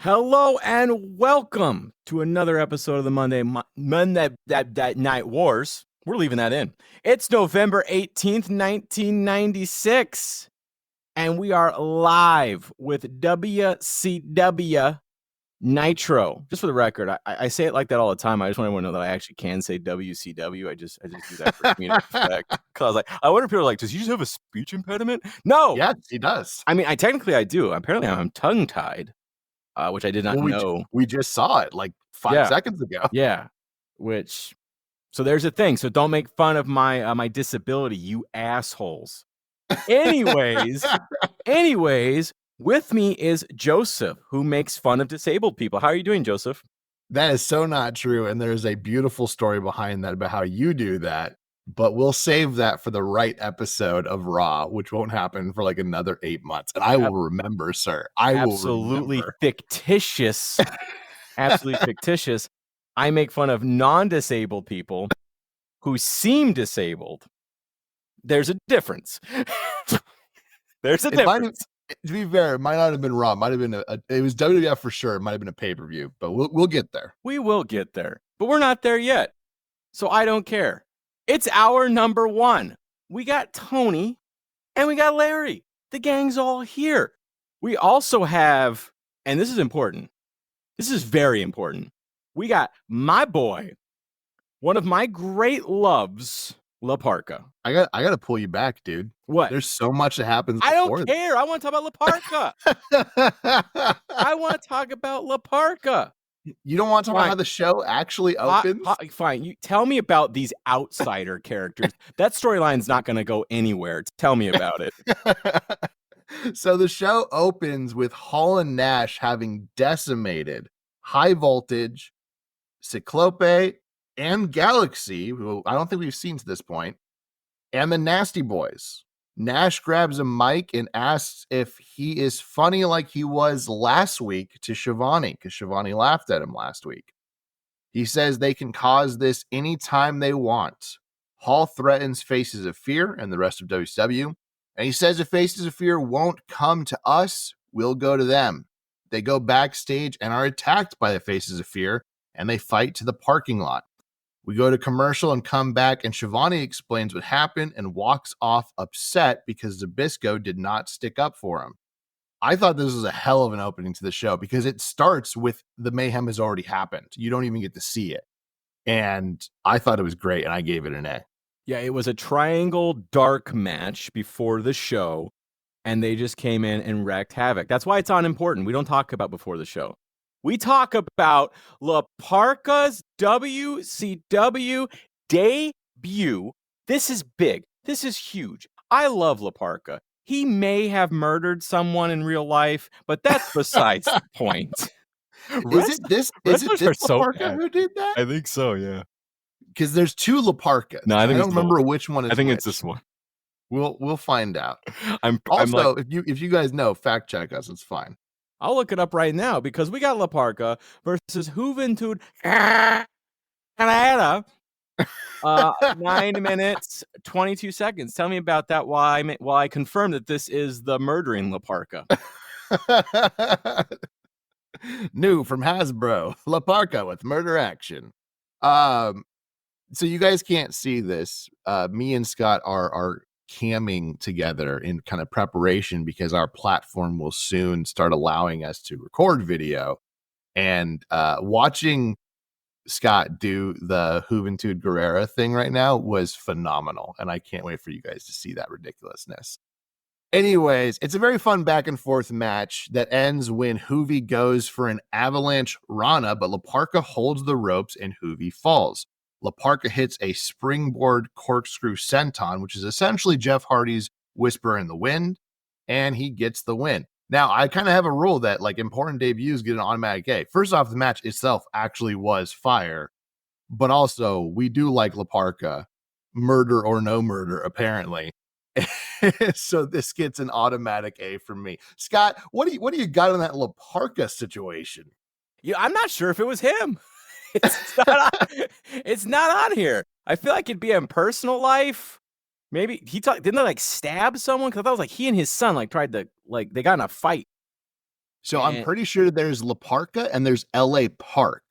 Hello and welcome to another episode of the Monday Night Wars. We're leaving that in. It's November 18th, 1996, and we are live with WCW Nitro. Just for the record, I say it like that all the time. I just want everyone to know that I actually can say WCW. I just do that for comedic effect. Because I was like, I wonder if people are like, does he just have a speech impediment? No. Yes, he does. I mean, I do. Apparently, I'm tongue-tied. Which I did not know. We just saw it like 5 seconds ago. Yeah, so there's a thing. So don't make fun of my disability, you assholes. Anyways, with me is Joseph, who makes fun of disabled people. How are you doing, Joseph? That is so not true, and there's a beautiful story behind that about how you do that. But we'll save that for the right episode of Raw, which won't happen for like another 8 months. And I will remember, sir. Absolutely fictitious. Absolutely fictitious. I make fun of non-disabled people who seem disabled. There's a difference. There's a difference. To be fair, it might not have been Raw. It might have been it was WWF for sure. It might have been a pay-per-view, but we'll get there. We will get there, but we're not there yet. So I don't care. It's our number one. We got Tony and we got Larry. The gang's all here. We also have, and this is important. This is very important. We got my boy, one of my great loves, La Parka. I got to pull you back, dude. What? There's so much that happens. I don't care. I want to talk about La Parka. I want to talk about La Parka. You don't want to talk about how the show actually opens? Fine. You tell me about these outsider characters. That storyline's not going to go anywhere. Tell me about it. So the show opens with Hall and Nash having decimated High Voltage, Cyclope, and Galaxy, who I don't think we've seen to this point, and the Nasty Boys. Nash grabs a mic and asks if he is funny like he was last week to Shivani, because Shivani laughed at him last week. He says they can cause this anytime they want. Hall threatens Faces of Fear and the rest of WCW, and he says if Faces of Fear won't come to us, we'll go to them. They go backstage and are attacked by the Faces of Fear, and they fight to the parking lot. We go to commercial and come back, and Shivani explains what happened and walks off upset because Zbyszko did not stick up for him. I thought this was a hell of an opening to the show because it starts with the mayhem has already happened. You don't even get to see it. And I thought it was great, and I gave it an A. Yeah, it was a triangle dark match before the show, and they just came in and wreaked havoc. That's why it's unimportant. We don't talk about before the show. We talk about La Parka's WCW debut. This is big. This is huge. I love La Parka. He may have murdered someone in real life, but that's besides the point. Is it this La Parka who did that? I think so, yeah. Because there's two La Parkas. No, I don't remember which one is I think which. It's this one. We'll find out. I'm like, if you guys know, fact check us. It's fine. I'll look it up right now because we got La Parka versus Juventud 9 minutes, 22 seconds. Tell me about that while I confirm that this is the murdering La Parka. New from Hasbro, La Parka with murder action. So you guys can't see this. Me and Scott are camming together in kind of preparation because our platform will soon start allowing us to record video, and watching Scott do the Juventud Guerrera thing right now was phenomenal, and I can't wait for you guys to see that ridiculousness. Anyways, it's a very fun back and forth match that ends when Juvi goes for an avalanche Rana, but La Parka holds the ropes and Juvi falls. La Parka hits a springboard corkscrew senton, which is essentially Jeff Hardy's Whisper in the Wind, and he gets the win. Now, I kind of have a rule that like important debuts get an automatic A. First off, the match itself actually was fire, but also we do like La Parka, murder or no murder, apparently. So this gets an automatic A from me. Scott, what do you got on that La Parka situation? Yeah, I'm not sure if it was him. It's not on here. I feel like it'd be in personal life. Maybe didn't they like stab someone? Because I thought it was like he and his son like tried to they got in a fight. So I'm pretty sure there's La Parka and there's LA Park.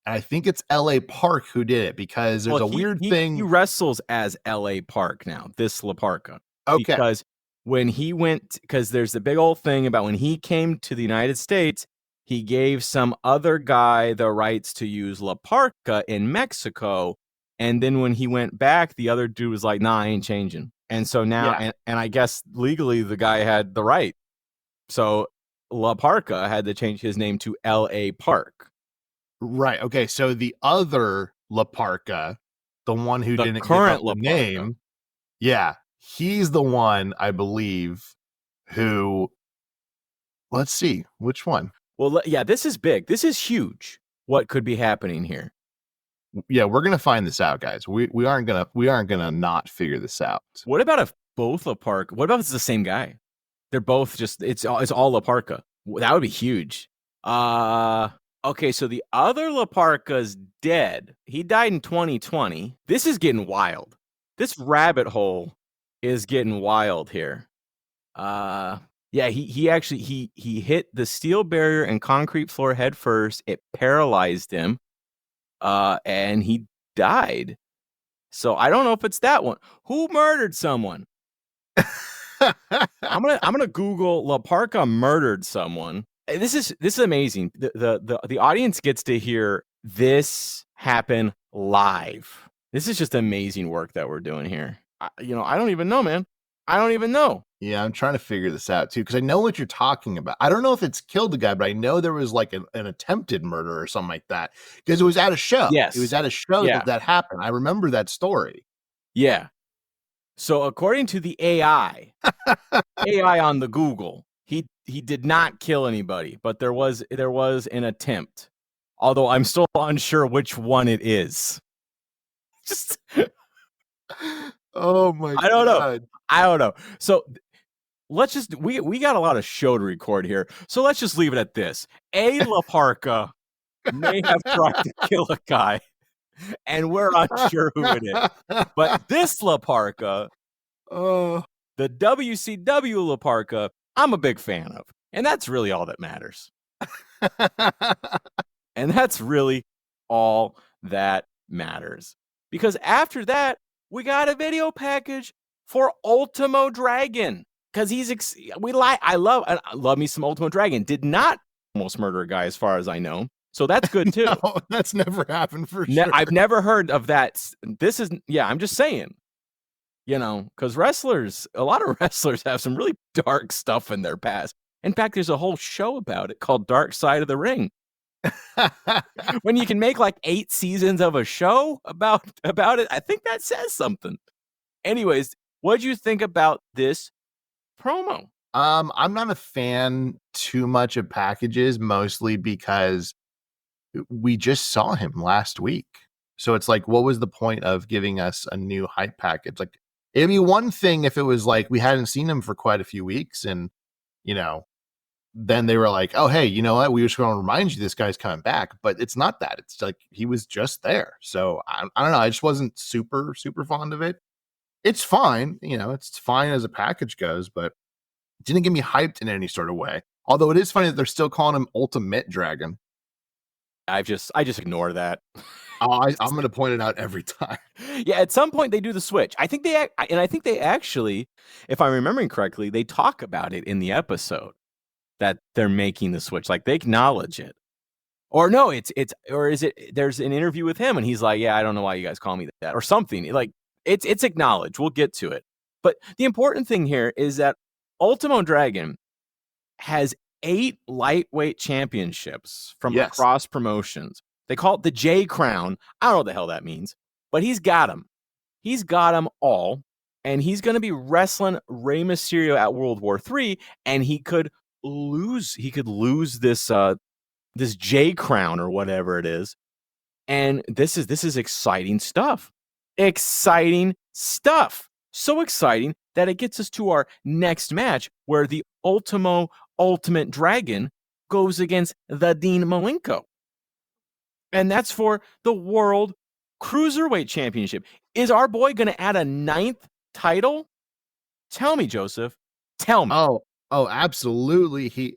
And I think it's LA Park who did it because there's a weird thing. He wrestles as LA Park now, this La Parka. Okay. Because when he went, because there's the big old thing about when he came to the United States, he gave some other guy the rights to use La Parka in Mexico. And then when he went back, the other dude was like, nah, I ain't changing. And so now, and I guess legally the guy had the right. So La Parka had to change his name to LA Park. Right. Okay. So the other La Parka, the one who didn't current give up the name, he's the one, I believe, who. Let's see which one. Well, yeah, this is big. This is huge. What could be happening here? Yeah, we're gonna find this out, guys. We aren't gonna not figure this out. What about if both La Parka? What about if it's the same guy? They're both just it's all La Parka. That would be huge. Okay, so the other La Parka's dead. He died in 2020. This is getting wild. This rabbit hole is getting wild here. Yeah, he actually he hit the steel barrier and concrete floor head first. It paralyzed him. And he died. So I don't know if it's that one. Who murdered someone? I'm gonna Google La Parka murdered someone. This is amazing. The audience gets to hear this happen live. This is just amazing work that we're doing here. I don't even know, man. I don't even know. Yeah, I'm trying to figure this out too, because I know what you're talking about. I don't know if it's killed the guy, but I know there was like an attempted murder or something like that, because it was at a show. Yes. It was at a show that happened. I remember that story. Yeah. So according to the AI on the Google, he did not kill anybody, but there was an attempt. Although I'm still unsure which one it is. Just oh my God. I don't know. So let's just we got a lot of show to record here. So let's just leave it at this. La Parka may have tried to kill a guy, and we're unsure who it is. But this La Parka, the WCW La Parka, I'm a big fan of. And that's really all that matters. And that's really all that matters. Because after that, we got a video package for Ultimo Dragon. Because I love me some Ultimo Dragon. Did not almost murder a guy as far as I know. So that's good too. No, that's never happened for sure. I've never heard of that. I'm just saying. Because a lot of wrestlers have some really dark stuff in their past. In fact, there's a whole show about it called Dark Side of the Ring. When you can make like 8 seasons of a show about it, I think that says something. Anyways, what did you think about this promo? I'm not a fan too much of packages, mostly because we just saw him last week. So it's like, what was the point of giving us a new hype package? Like, it'd be one thing if it was like we hadn't seen him for quite a few weeks, and then they were like, oh, hey, you know what? We just want to remind you this guy's coming back. But it's not that. It's like he was just there. So I don't know. I just wasn't super, super fond of it. It's fine. It's fine as a package goes, but it didn't get me hyped in any sort of way. Although it is funny that they're still calling him Ultimate Dragon. I just ignore that. I'm going to point it out every time. Yeah, at some point they do the switch. I think they actually, if I'm remembering correctly, they talk about it in the episode that they're making the switch. Like they acknowledge it. Or no, there's an interview with him and he's like, yeah, I don't know why you guys call me that or something. Like it's acknowledged. We'll get to it. But the important thing here is that Ultimo Dragon has 8 lightweight championships from across promotions. They call it the J Crown. I don't know what the hell that means, but he's got them. He's got them all, and he's going to be wrestling Rey Mysterio at World War III, and he could lose. He could lose this J Crown or whatever it is. And this is exciting stuff. Exciting stuff. So exciting that it gets us to our next match where the Ultimate Dragon goes against the Dean Malenko. And that's for the World Cruiserweight Championship. Is our boy going to add a 9th title? Tell me, Joseph. Tell me. Oh, absolutely.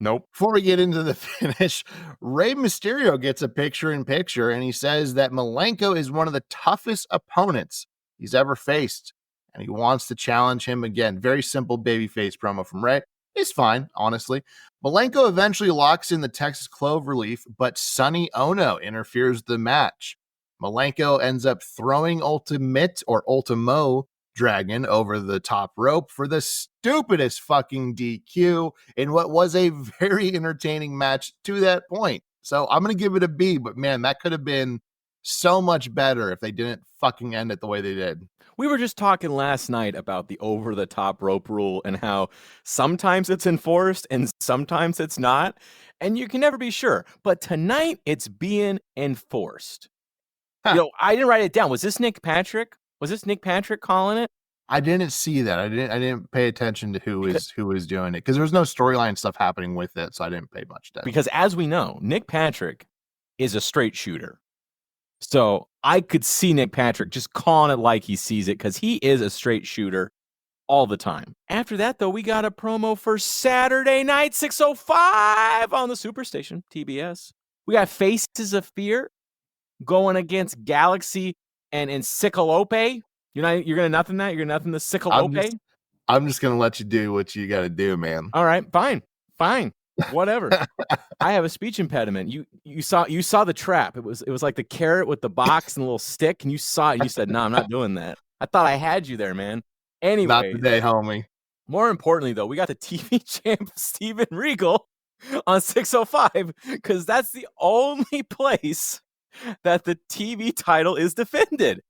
Nope. Before we get into the finish, Rey Mysterio gets a picture-in-picture, and he says that Malenko is one of the toughest opponents he's ever faced, and he wants to challenge him again. Very simple babyface promo from Rey. It's fine, honestly. Malenko eventually locks in the Texas Cloverleaf, but Sonny Ono interferes with the match. Malenko ends up throwing Ultimate or Ultimo Dragon over the top rope for the stupidest fucking DQ in what was a very entertaining match to that point. So I'm going to give it a B, but man, that could have been so much better if they didn't fucking end it the way they did. We were just talking last night about the over the top rope rule and how sometimes it's enforced and sometimes it's not. And you can never be sure. But tonight it's being enforced. Huh. I didn't write it down. Was this Nick Patrick? Was this Nick Patrick calling it? I didn't see that. I didn't pay attention to who was doing it because there was no storyline stuff happening with it, so I didn't pay much attention. Because as we know, Nick Patrick is a straight shooter. So I could see Nick Patrick just calling it like he sees it because he is a straight shooter all the time. After that, though, we got a promo for Saturday night, 6:05 on the Superstation, TBS. We got Faces of Fear going against Galaxy and Encyclope. You're gonna nothing that? You're gonna nothing the Cyclope? I'm just gonna let you do what you gotta do, man. All right, fine. Whatever. I have a speech impediment. You saw the trap. It was like the carrot with the box and the little stick, and you saw it and you said, "No, I'm not doing that." I thought I had you there, man. Anyway, not today, homie. More importantly, though, we got the TV champ Steven Regal on 6:05 because that's the only place that the TV title is defended.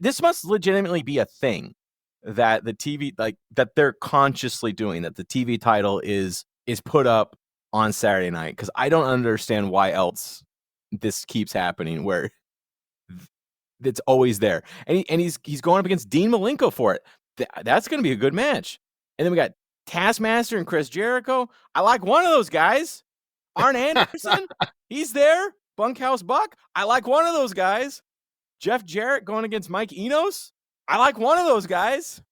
This must legitimately be a thing that the TV that they're consciously doing, that the TV title is put up on Saturday night, because I don't understand why else this keeps happening where it's always there. And he's going up against Dean Malenko for it. That's going to be a good match. And then we got Taskmaster and Chris Jericho. I like one of those guys. Arn Anderson, he's there. Bunkhouse Buck, I like one of those guys. Jeff Jarrett going against Mike Enos, I like one of those guys.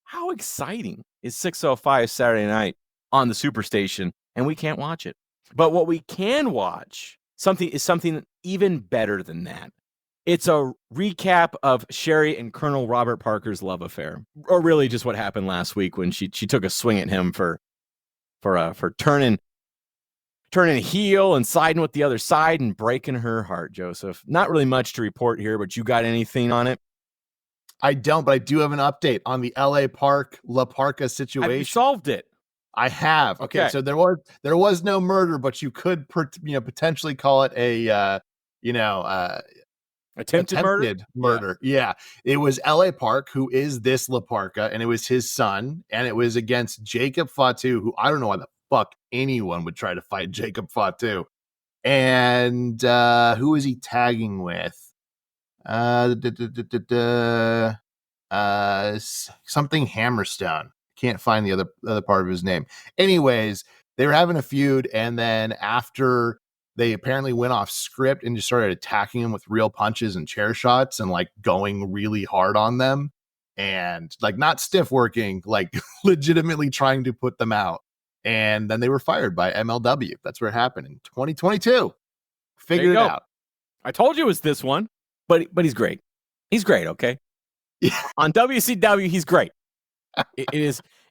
How exciting is 6:05 Saturday night on the Superstation, and we can't watch it. But what we can watch is something even better than that. It's a recap of Sherry and Colonel Robert Parker's love affair, or really just what happened last week when she took a swing at him for turning heel and siding with the other side and breaking her heart. Joseph, not really much to report here, but you got anything on it? I don't, but I do have an update on the LA La Parka situation. Have you solved it? I have. Okay. So there was no murder, but you could potentially call it a attempted murder. Yeah. It was LA Park, who is this La Parka, and it was his son, and it was against Jacob Fatu, who I don't know why the fuck anyone would try to fight Jacob Fatu. And who is he tagging with? Something Hammerstone. Can't find the other part of his name. Anyways, they were having a feud, and then after they apparently went off script and just started attacking him with real punches and chair shots and like going really hard on them and like not stiff working, like legitimately trying to put them out. And then they were fired by MLW. That's where it happened in 2022. Figured it out. I told you it was this one, but he's great. He's great. Okay. Yeah. On WCW, he's great. It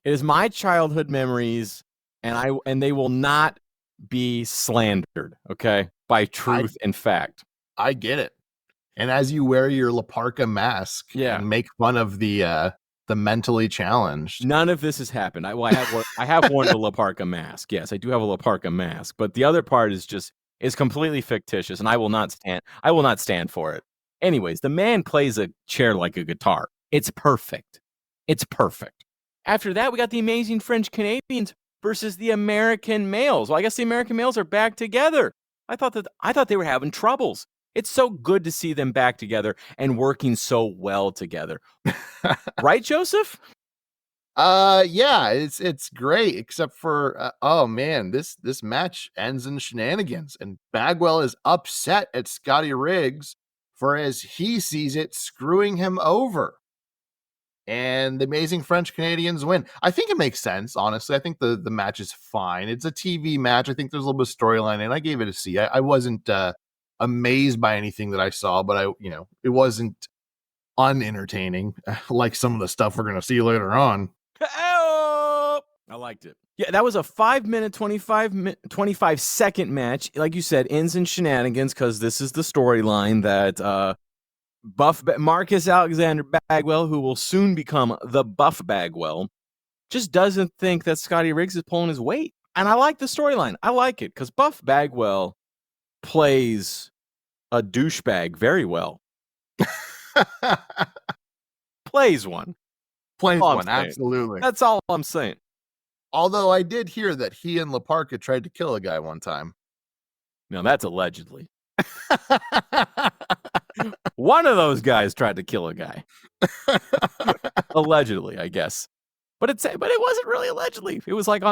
is my childhood memories, and they will not be slandered, okay, by truth and fact. I get it. And as you wear your La Parka mask and make fun of the mentally challenged, none of this has happened. I have worn the La Parka mask. Yes, I do have a La Parka mask, but the other part is completely fictitious, and I will not stand for it. Anyways, the man plays a chair like a guitar. It's perfect. It's perfect. After that, we got the Amazing French Canadians versus the American Males. Well, I guess the American Males are back together. I thought they were having troubles. It's so good to see them back together and working so well together. Right, Joseph? Yeah, it's great, except for oh man, this match ends in shenanigans, and Bagwell is upset at Scotty Riggs for, as he sees it, screwing him over. and the amazing French Canadians win. I think it makes sense, honestly. I think the match is fine. It's a TV match. I think there's a little bit of storyline, and I gave it a C. I wasn't amazed by anything that I saw, but it wasn't unentertaining like some of the stuff we're gonna see later on. Oh, I liked it. Yeah, that was a 5-minute, 25-second match. Like you said, ends in shenanigans because this is the storyline that Marcus Alexander Bagwell, who will soon become the Buff Bagwell, just doesn't think that Scotty Riggs is pulling his weight. And I like the storyline. I like it because Buff Bagwell plays a douchebag very well. Plays one. Plays one, absolutely. That's all I'm saying. Although I did hear that he and La Parka tried to kill a guy one time. Now that's allegedly. One of those guys tried to kill a guy. Allegedly, I guess. But it wasn't really allegedly. It was like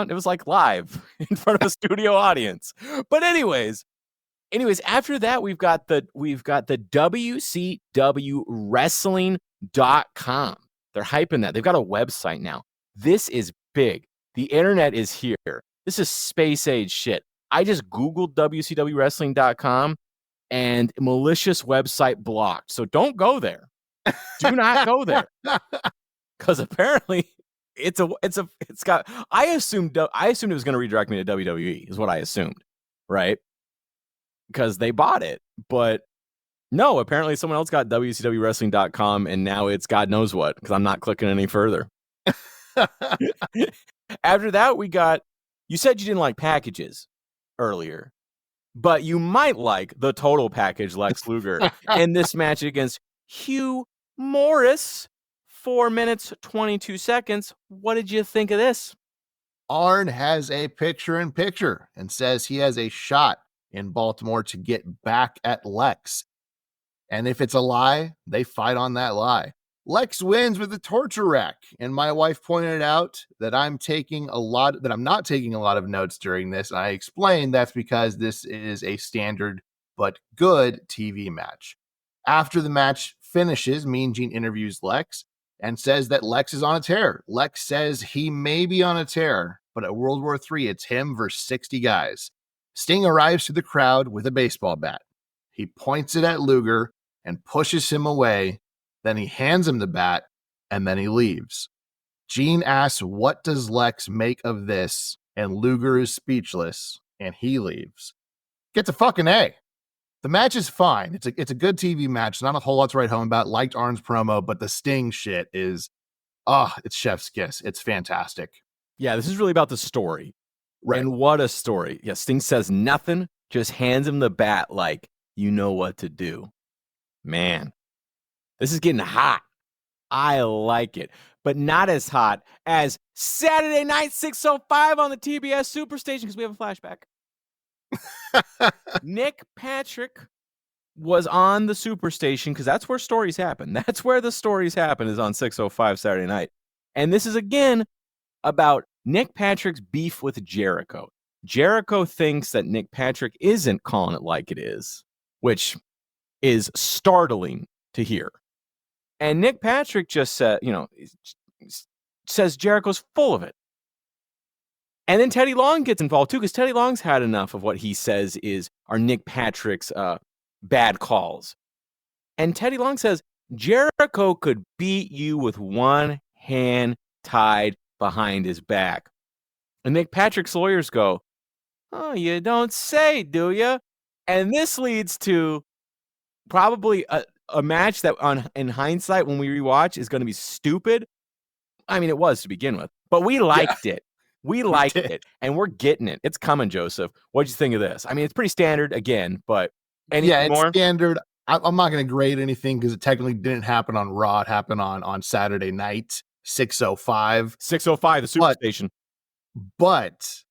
live in front of a studio audience. But anyways, after that we've got the WCWWrestling.com. They're hyping that. They've got a website now. This is big. The internet is here. This is space age shit. I just Googled WCWWrestling.com and malicious website blocked. So don't go there. Do not go there. Because apparently it's got, I assumed it was going to redirect me to WWE is what I assumed. Right? Because they bought it. But no, apparently someone else got WCWWrestling.com and now it's God knows what because I'm not clicking any further. After that, you said you didn't like packages earlier, but you might like the total package Lex Luger in this match against Hugh Morris. 4 minutes, 22 seconds. What did you think of this? Arn has a picture-in-picture and says he has a shot in Baltimore to get back at Lex. And if it's a lie, they fight on that lie. Lex wins with the torture rack, and my wife pointed out that I'm not taking a lot of notes during this. And I explained that's because this is a standard but good TV match. After the match finishes, Mean Gene interviews Lex and says that Lex is on a tear. Lex says he may be on a tear, but at World War III, it's him versus 60 guys. Sting arrives to the crowd with a baseball bat. He points it at Luger and pushes him away. Then he hands him the bat, and then he leaves. Gene asks, what does Lex make of this? And Luger is speechless, and he leaves. Gets a fucking A. The match is fine. It's a good TV match. Not a whole lot to write home about. Liked Arn's promo, but the Sting shit is, it's chef's kiss. It's fantastic. Yeah, this is really about the story. Right. And what a story. Yeah, Sting says nothing, just hands him the bat like, you know what to do. Man. This is getting hot. I like it. But not as hot as Saturday night 6:05 on the TBS Superstation because we have a flashback. Nick Patrick was on the Superstation because that's where stories happen. That's where the stories happen is on 6:05 Saturday night. And this is again about Nick Patrick's beef with Jericho. Jericho thinks that Nick Patrick isn't calling it like it is, which is startling to hear. And Nick Patrick just said, says Jericho's full of it. And then Teddy Long gets involved too, because Teddy Long's had enough of what he says are Nick Patrick's bad calls. And Teddy Long says, Jericho could beat you with one hand tied behind his back. And Nick Patrick's lawyers go, oh, you don't say, do you? And this leads to probably a match that in hindsight, when we rewatch, is going to be stupid. I mean, it was to begin with, but we liked it. We liked it, and we're getting it. It's coming, Joseph. What'd you think of this? I mean, it's pretty standard again, but anything more? It's standard. I'm not going to grade anything because it technically didn't happen on Raw. It happened on Saturday night, 6:05. 6:05, the Superstation. But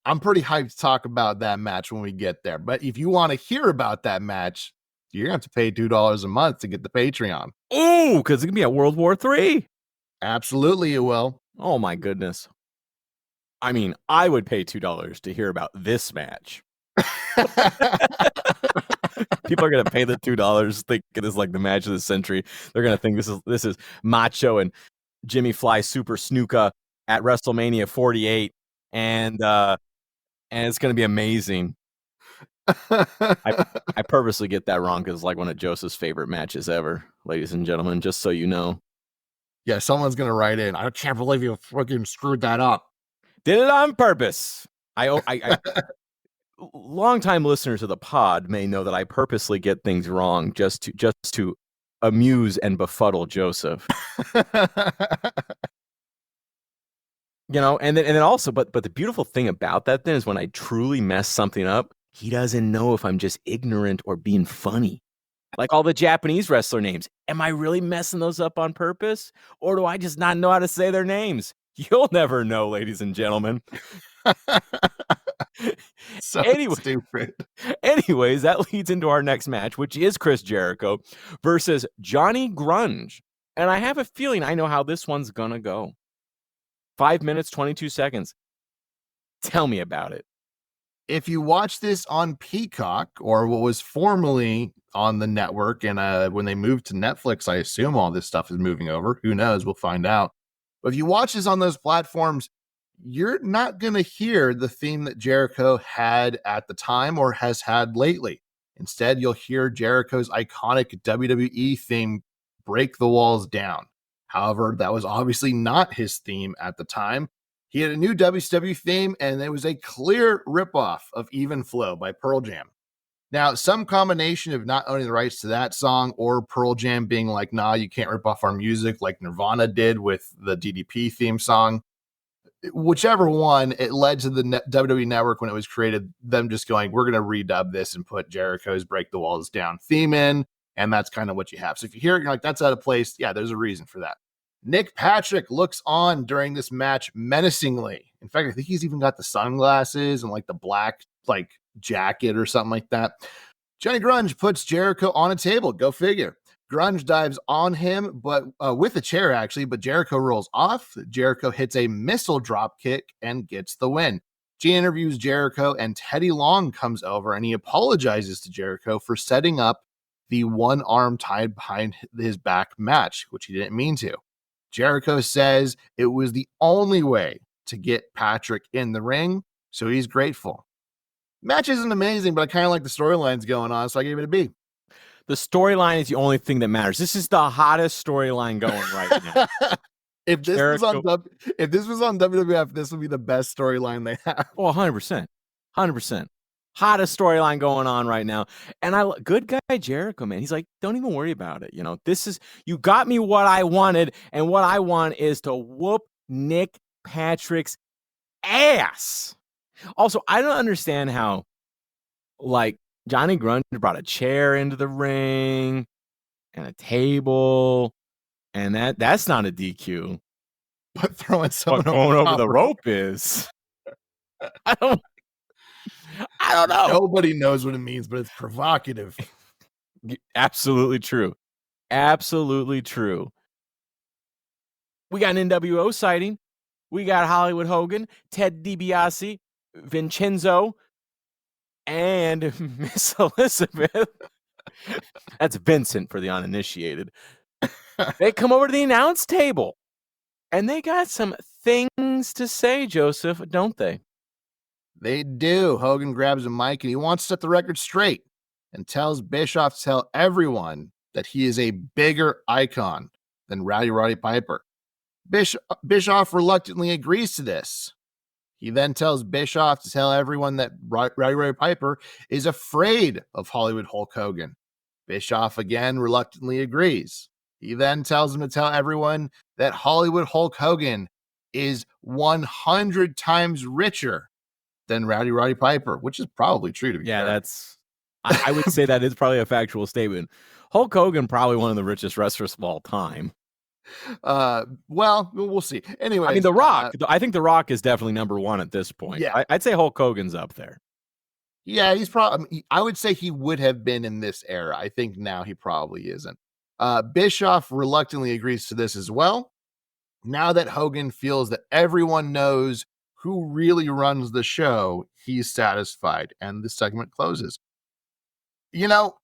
I'm pretty hyped to talk about that match when we get there. But if you want to hear about that match, you're going to have to pay $2 a month to get the Patreon. Ooh, because it's going to be at World War III. Absolutely, you will. Oh, my goodness. I mean, I would pay $2 to hear about this match. People are gonna pay the $2, think it is like the match of the century. They're gonna think this is Macho and Jimmy Fly Super Snuka at WrestleMania 48, and it's gonna be amazing. I purposely get that wrong because it's like one of Joseph's favorite matches ever, ladies and gentlemen. Just so you know. Yeah, someone's gonna write in. I can't believe you fucking screwed that up. Did it on purpose. I longtime listeners of the pod may know that I purposely get things wrong just to amuse and befuddle Joseph. You know, and then also, but the beautiful thing about that then is when I truly mess something up, he doesn't know if I'm just ignorant or being funny. Like all the Japanese wrestler names. Am I really messing those up on purpose? Or do I just not know how to say their names? You'll never know, ladies and gentlemen. So stupid. Anyways, that leads into our next match, which is Chris Jericho versus Johnny Grunge. And I have a feeling I know how this one's gonna go. 5 minutes, 22 seconds. Tell me about it. If you watch this on Peacock, or what was formerly on the network, and when they moved to Netflix, I assume all this stuff is moving over. Who knows? We'll find out. But if you watch this on those platforms, you're not going to hear the theme that Jericho had at the time or has had lately. Instead, you'll hear Jericho's iconic WWE theme, Break the Walls Down. However, that was obviously not his theme at the time. He had a new WCW theme, and it was a clear ripoff of Even Flow by Pearl Jam. Now, some combination of not owning the rights to that song or Pearl Jam being like, nah, you can't rip off our music like Nirvana did with the DDP theme song. Whichever one, it led to the WWE Network when it was created, them just going, we're going to redub this and put Jericho's Break the Walls Down theme in. And that's kind of what you have. So if you hear it, you're like, that's out of place. Yeah, there's a reason for that. Nick Patrick looks on during this match menacingly. In fact, I think he's even got the sunglasses and like the black like jacket or something like that. Johnny Grunge puts Jericho on a table. Go figure. Grunge dives on him, but with a chair actually, but Jericho rolls off. Jericho hits a missile drop kick and gets the win. G interviews Jericho, and Teddy Long comes over and he apologizes to Jericho for setting up the one arm tied behind his back match, which he didn't mean to. Jericho says it was the only way to get Patrick in the ring, so he's grateful. Match isn't amazing, but I kind of like the storylines going on, so I gave it a B. The storyline is the only thing that matters. This is the hottest storyline going right now. If this was on WWF, this would be the best storyline they have. Oh, 100%. 100%. Hottest storyline going on right now. And good guy Jericho, man. He's like, don't even worry about it. You know, you got me what I wanted, and what I want is to whoop Nick Patrick's ass. Also, I don't understand how, like, Johnny Grunge brought a chair into the ring and a table, and that's not a DQ. But throwing someone going over the rope is. I don't know. Nobody knows what it means, but it's provocative. Absolutely true. Absolutely true. We got an NWO sighting. We got Hollywood Hogan, Ted DiBiase, Vincenzo, and Miss Elizabeth. That's Vincent for the uninitiated. They come over to the announce table, and they got some things to say, Joseph, don't they? They do. Hogan grabs a mic and he wants to set the record straight and tells Bischoff to tell everyone that he is a bigger icon than Roddy Piper. Bischoff reluctantly agrees to this. He then tells Bischoff to tell everyone that Roddy Piper is afraid of Hollywood Hulk Hogan. Bischoff again reluctantly agrees. He then tells him to tell everyone that Hollywood Hulk Hogan is 100 times richer than Roddy Piper, which is probably true to be fair. I would say that is probably a factual statement. Hulk Hogan, probably one of the richest wrestlers of all time. Well, we'll see. Anyway, I mean, The Rock. I think The Rock is definitely number one at this point. Yeah, I'd say Hulk Hogan's up there. Yeah, he's probably. I would say he would have been in this era. I think now he probably isn't. Bischoff reluctantly agrees to this as well. Now that Hogan feels that everyone knows who really runs the show, he's satisfied, and the segment closes. You know,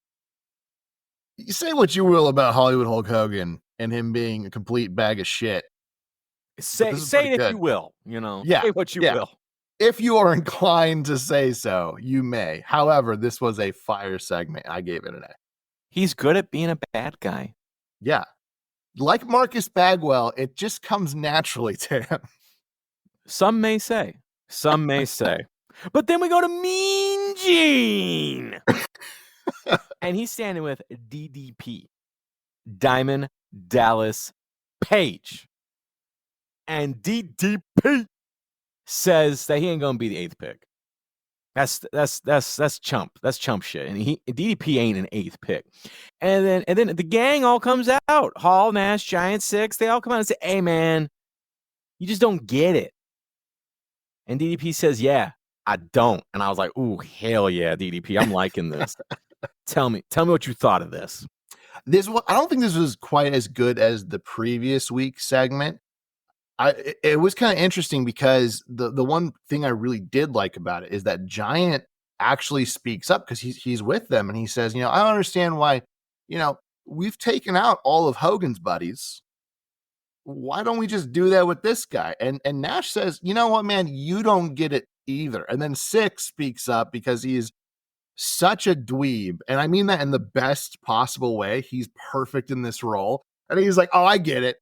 you say what you will about Hollywood Hulk Hogan and him being a complete bag of shit. But this is Say pretty it if good. you will, Yeah. say what you Yeah. will. If you are inclined to say so, you may. However, this was a fire segment. I gave it an A. He's good at being a bad guy. Yeah. Like Marcus Bagwell, it just comes naturally to him. Some may say. But then we go to Mean Gene. And he's standing with DDP, Diamond Dallas Page. And DDP says that he ain't gonna be the 8th pick. That's chump. That's chump shit. And DDP ain't an 8th pick. And then the gang all comes out. Hall, Nash, Giant, Six, they all come out and say, hey man, you just don't get it. And DDP says, yeah, I don't. And I was like, ooh, hell yeah, DDP. I'm liking this. Tell me what you thought of this. I don't think this was quite as good as the previous week segment. It was kind of interesting because the one thing I really did like about it is that Giant actually speaks up because he's with them and he says, I don't understand why, we've taken out all of Hogan's buddies. Why don't we just do that with this guy? And Nash says, you know what, man, you don't get it either. And then Six speaks up because he's such a dweeb. And I mean that in the best possible way. He's perfect in this role. And he's like, oh, I get it.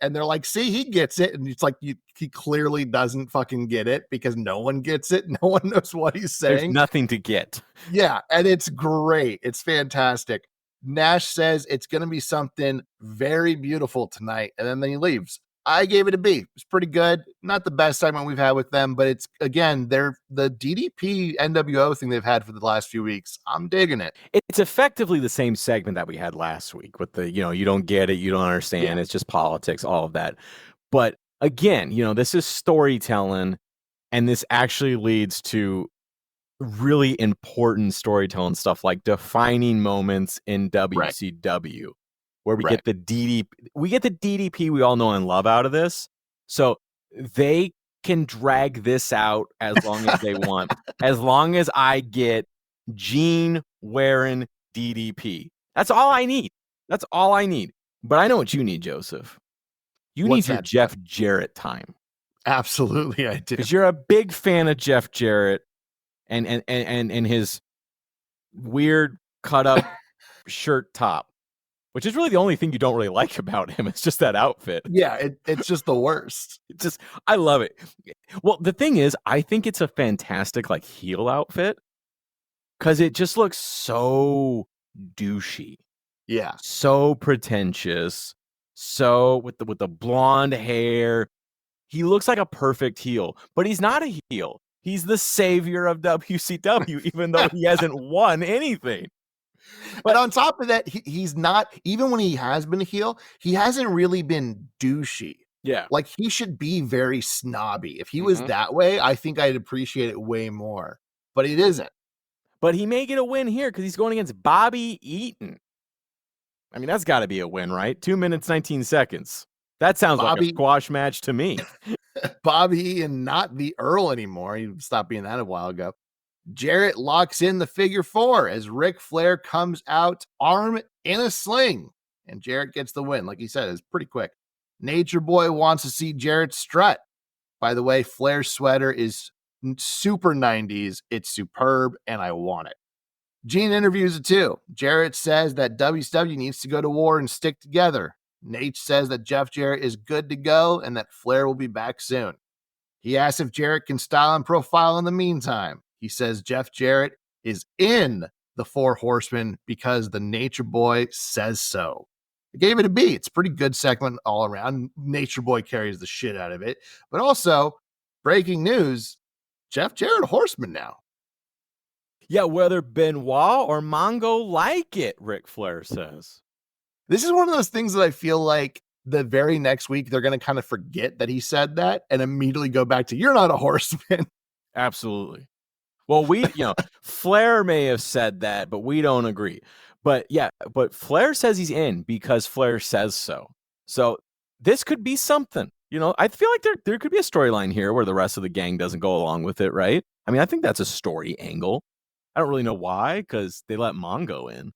And they're like, see, he gets it. And it's like, he clearly doesn't fucking get it because no one gets it. No one knows what he's saying. There's nothing to get. Yeah. And it's great. It's fantastic. Nash says it's going to be something very beautiful tonight. And then he leaves. I gave it a B. It's pretty good. Not the best segment we've had with them, but it's, again, they're the DDP NWO thing they've had for the last few weeks. I'm digging it. It's effectively the same segment that we had last week with the, you don't get it, you don't understand. Yeah. It's just politics, all of that. But again, this is storytelling, and this actually leads to really important storytelling stuff like defining moments in WCW. Right. Where we get the DDP we all know and love out of this. So they can drag this out as long as they want. As long as I get Gene wearing DDP. That's all I need. But I know what you need, Joseph. You need your Jeff Jarrett time. Absolutely, I do. Because you're a big fan of Jeff Jarrett and his weird cut up shirt top. Which is really the only thing you don't really like about him. It's just that outfit. Yeah, it's just the worst. I love it. Well, the thing is, I think it's a fantastic heel outfit because it just looks so douchey. Yeah, so pretentious. So with the blonde hair, he looks like a perfect heel. But he's not a heel. He's the savior of WCW, even though he hasn't won anything. But on top of that, he's not, even when he has been a heel, he hasn't really been douchey. Yeah. He should be very snobby. If he was that way, I think I'd appreciate it way more. But it isn't. But he may get a win here because he's going against Bobby Eaton. I mean, that's got to be a win, right? 2 minutes, 19 seconds. That sounds like a squash match to me. Bobby and not the Earl anymore. He stopped being that a while ago. Jarrett locks in the figure 4 as Ric Flair comes out arm in a sling. And Jarrett gets the win. Like he said, it's pretty quick. Nature Boy wants to see Jarrett strut. By the way, Flair's sweater is super 90s. It's superb, and I want it. Gene interviews it too. Jarrett says that WCW needs to go to war and stick together. Nate says that Jeff Jarrett is good to go and that Flair will be back soon. He asks if Jarrett can style and profile in the meantime. He says Jeff Jarrett is in the 4 Horsemen because the Nature Boy says so. I gave it a B. It's a pretty good segment all around. Nature Boy carries the shit out of it. But also, breaking news, Jeff Jarrett a Horseman now. Yeah, whether Benoit or Mongo like it, Ric Flair says. This is one of those things that I feel like the very next week they're going to kind of forget that he said that and immediately go back to, you're not a Horseman. Absolutely. Well, Flair may have said that, but we don't agree. But yeah, but Flair says he's in because Flair says so. So this could be something. I feel like there could be a storyline here where the rest of the gang doesn't go along with it, right? I mean, I think that's a story angle. I don't really know why, because they let Mongo in.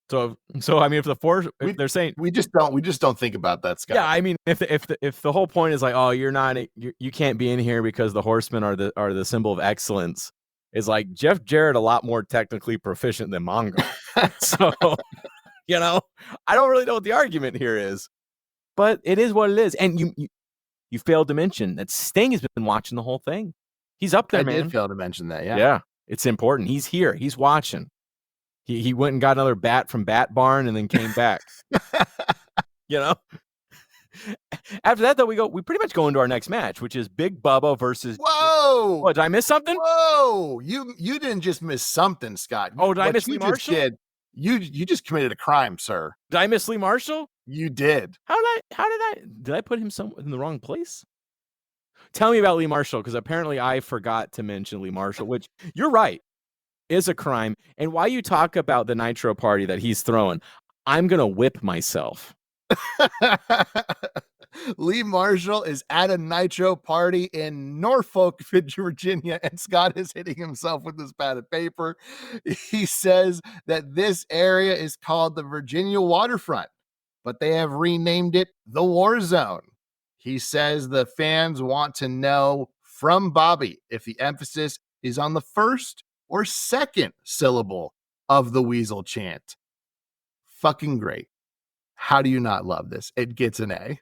So I mean, if they're saying we just don't think about that, Scott. yeah, I mean, if the whole point is like, oh, you can't be in here because the Horsemen are the symbol of excellence, is like Jeff Jarrett a lot more technically proficient than Mongo. So I don't really know what the argument here is, but it is what it is. And you failed to mention that Sting has been watching the whole thing. He's up there, man. I did fail to mention that. Yeah, it's important. He's here. He's watching. He went and got another bat from Bat Barn and then came back. After that, though, we pretty much go into our next match, which is Big Bubba versus. Whoa! What, did I miss something? Whoa! You did just miss something, Scott. Did I miss Lee Marshall? You just committed a crime, sir. Did I miss Lee Marshall? You did. Did I put him in the wrong place? Tell me about Lee Marshall, because apparently I forgot to mention Lee Marshall, which you're right, is a crime. And while you talk about the Nitro party that he's throwing, I'm going to whip myself. Lee Marshall is at a Nitro party in Norfolk, Virginia, and Scott is hitting himself with this pad of paper. He says that this area is called the Virginia Waterfront, but they have renamed it the War Zone. He says the fans want to know from Bobby if the emphasis is on the first or second syllable of the Weasel chant. Fucking great. How do you not love this? It gets an A.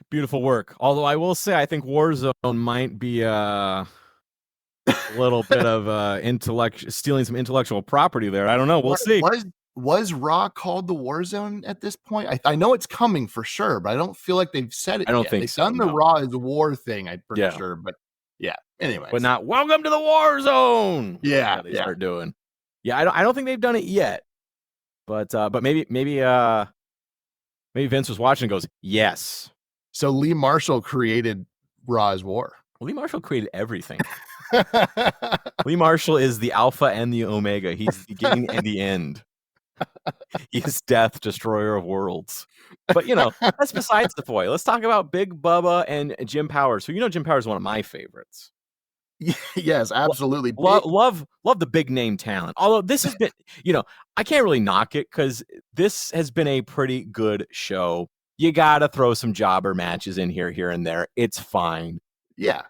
Beautiful work. Although I will say, I think Warzone might be a little bit of stealing some intellectual property there. I don't know. We'll see. Was Raw called the Warzone at this point? I know it's coming for sure, but I don't feel like they've said it. I don't yet. think they've so, done the no. Raw is War thing. I'm pretty sure, but yeah. Anyways, but not welcome to the War Zone. Yeah, they start doing. Yeah, I don't think they've done it yet. But maybe Vince was watching and goes, yes. So Lee Marshall created Raw's War. Lee Marshall created everything. Lee Marshall is the alpha and the omega. He's the beginning and the end. He's death, destroyer of worlds. But that's besides the point. Let's talk about Big Bubba and Jim Powers. So Jim Powers is one of my favorites. Yes, absolutely. Love the big name talent. Although this has been, I can't really knock it because this has been a pretty good show. You got to throw some jobber matches in here and there. It's fine. Yeah.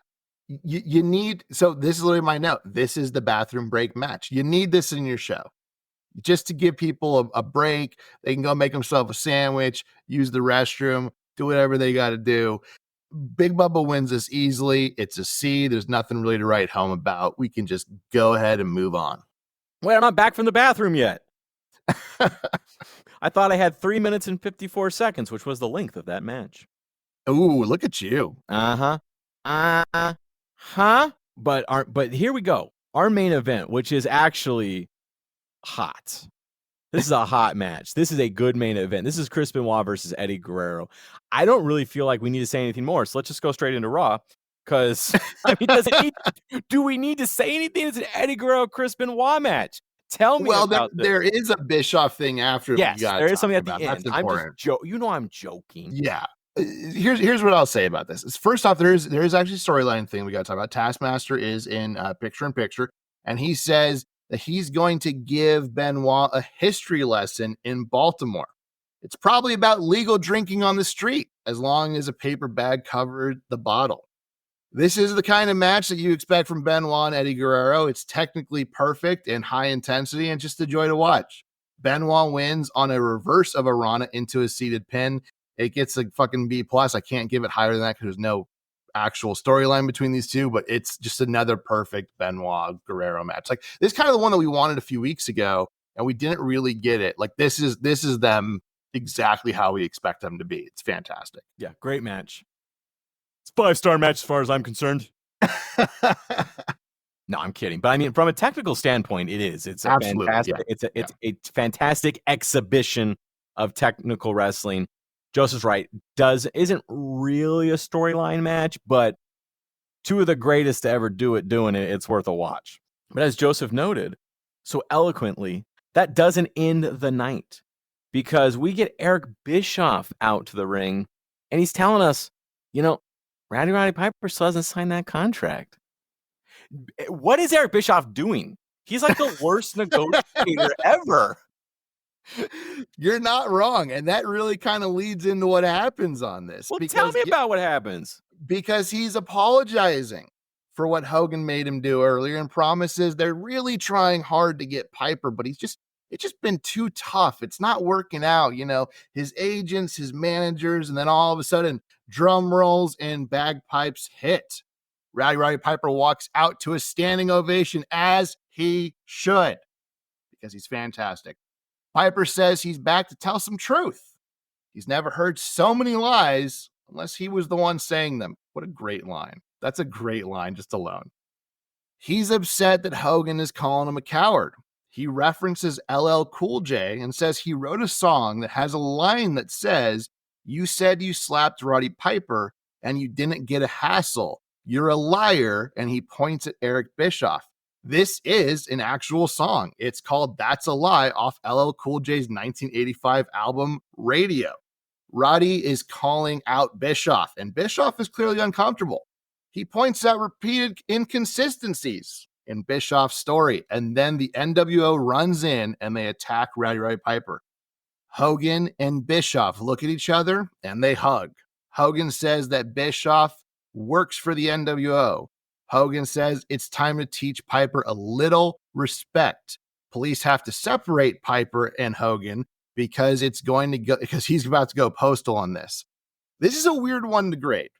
You need, so this is literally my note. This is the bathroom break match. You need this in your show just to give people a break. They can go make themselves a sandwich, use the restroom, do whatever they got to do. Big Bubba wins this easily. It's a C. There's nothing really to write home about. We can just go ahead and move on. Wait, I'm not back from the bathroom yet. I thought I had 3 minutes and 54 seconds, which was the length of that match. Ooh, look at you. But here we go. Our main event, which is actually hot. This is a hot match. This is a good main event. This is Chris Benoit versus Eddie Guerrero. I don't really feel like we need to say anything more, so let's just go straight into Raw. Because, do we need to say anything? It's an Eddie Guerrero Chris Benoit match. Tell me about this. There is a Bischoff thing after. Yes, there is something at the end. That's important. I'm joking. Yeah. Here's what I'll say about this. First off, there is actually a storyline thing we got to talk about. Taskmaster is in picture-in-picture, and he says that he's going to give Benoit a history lesson in Baltimore. It's probably about legal drinking on the street, as long as a paper bag covered the bottle. This is the kind of match that you expect from Benoit and Eddie Guerrero. It's technically perfect and high intensity and just a joy to watch. Benoit wins on a reverse of a Rana into a seated pin. It gets a fucking B+. I can't give it higher than that because there's no actual storyline between these two, but it's just another perfect Benoit Guerrero match. Like, this is kind of the one that we wanted a few weeks ago, and we didn't really get it. Like, this is them exactly how we expect them to be. It's fantastic. Yeah, great match. It's a 5-star match as far as I'm concerned. No, I'm kidding. But I mean, from a technical standpoint, it is. It's a absolutely fantastic. Yeah. It's a fantastic exhibition of technical wrestling. Joseph's right. Isn't really a storyline match, but two of the greatest to ever do it doing it. It's worth a watch. But as Joseph noted so eloquently, that doesn't end the night, because we get Eric Bischoff out to the ring, and he's telling us, Roddy Piper still hasn't signed that contract. What is Eric Bischoff doing? He's like the worst negotiator ever. You're not wrong. And that really kind of leads into what happens on this. Well, tell me about what happens. Because he's apologizing for what Hogan made him do earlier and promises they're really trying hard to get Piper, but it's just been too tough. It's not working out. His agents, his managers, and then all of a sudden drum rolls and bagpipes hit. Roddy Piper walks out to a standing ovation, as he should, because he's fantastic. Piper says he's back to tell some truth. He's never heard so many lies unless he was the one saying them. What a great line. That's a great line just alone. He's upset that Hogan is calling him a coward. He references LL Cool J and says he wrote a song that has a line that says, "You said you slapped Roddy Piper and you didn't get a hassle. You're a liar." And he points at Eric Bischoff. This is an actual song. It's called "That's a Lie" off LL Cool J's 1985 album Radio. Roddy is calling out Bischoff, and Bischoff is clearly uncomfortable. He points out repeated inconsistencies in Bischoff's story, and then the NWO runs in and they attack Roddy Piper. Hogan and Bischoff look at each other and they hug. Hogan says that Bischoff works for the NWO. Hogan says it's time to teach Piper a little respect. Police have to separate Piper and Hogan because he's about to go postal on this. This is a weird one to grade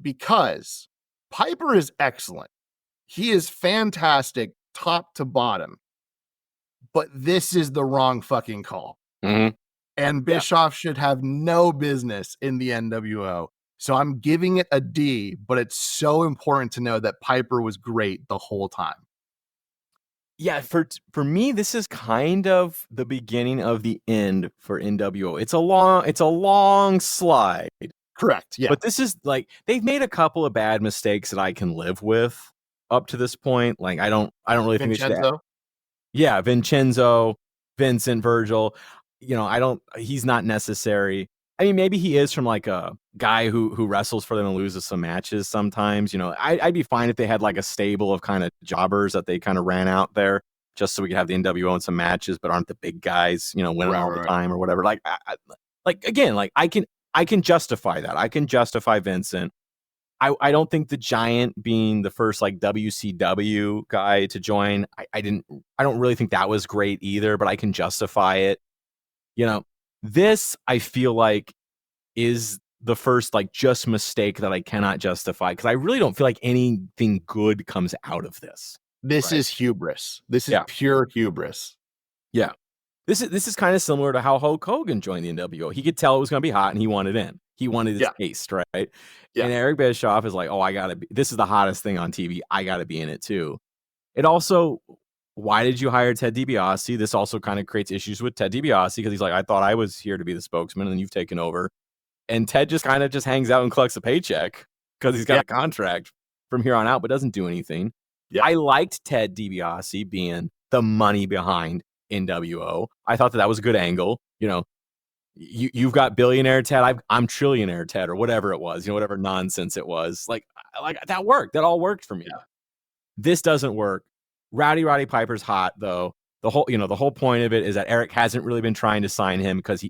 because Piper is excellent. He is fantastic top to bottom, but this is the wrong fucking call. Mm-hmm. And Bischoff should have no business in the NWO. So I'm giving it a D, but it's so important to know that Piper was great the whole time. Yeah, for me, this is kind of the beginning of the end for NWO. It's a long slide. Correct. Yeah. But this is like, they've made a couple of bad mistakes that I can live with up to this point. Like, I don't really think they should. Yeah, Vincenzo, Vincent, Virgil. He's not necessary. I mean, maybe he is from like a guy who wrestles for them and loses some matches sometimes. I'd be fine if they had like a stable of kind of jobbers that they kind of ran out there just so we could have the NWO in some matches, but aren't the big guys, winning all the time or whatever. Like, I can justify that. I can justify Vincent. I don't think the Giant being the first like WCW guy to join, I don't really think that was great either, but I can justify it. This I feel like is the first like just mistake that I cannot justify because I really don't feel like anything good comes out of this. This is hubris. This is pure hubris. Yeah. This is kind of similar to how Hulk Hogan joined the NWO. He could tell it was going to be hot and he wanted in. He wanted his taste, right? Yeah. And Eric Bischoff is like, "Oh, this is the hottest thing on TV. I got to be in it too." It also, why did you hire Ted DiBiase? This also kind of creates issues with Ted DiBiase because he's like, "I thought I was here to be the spokesman and then you've taken over." And Ted just kind of hangs out and collects a paycheck because he's got a contract from here on out, but doesn't do anything. Yeah. I liked Ted DiBiase being the money behind NWO. I thought that was a good angle. You've got billionaire Ted, I'm trillionaire Ted, or whatever it was, whatever nonsense it was. Like that worked. That all worked for me. Yeah. This doesn't work. Roddy Piper's hot though. The whole point of it is that Eric hasn't really been trying to sign him because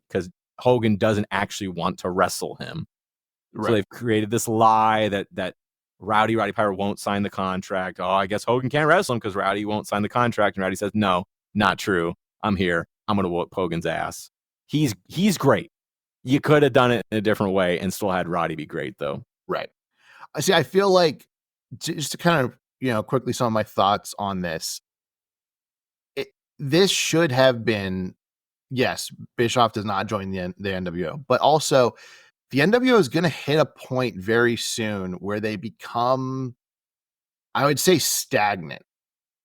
Hogan doesn't actually want to wrestle him. Right. So they've created this lie that Roddy Piper won't sign the contract. Oh, I guess Hogan can't wrestle him because Roddy won't sign the contract. And Roddy says, "No, not true. I'm here. I'm going to whoop Hogan's ass." He's great. You could have done it in a different way and still had Roddy be great though. Right. I feel like just to kind of, quickly some of my thoughts on this. This should have been, yes, Bischoff does not join the NWO, but also the NWO is going to hit a point very soon where they become, I would say, stagnant.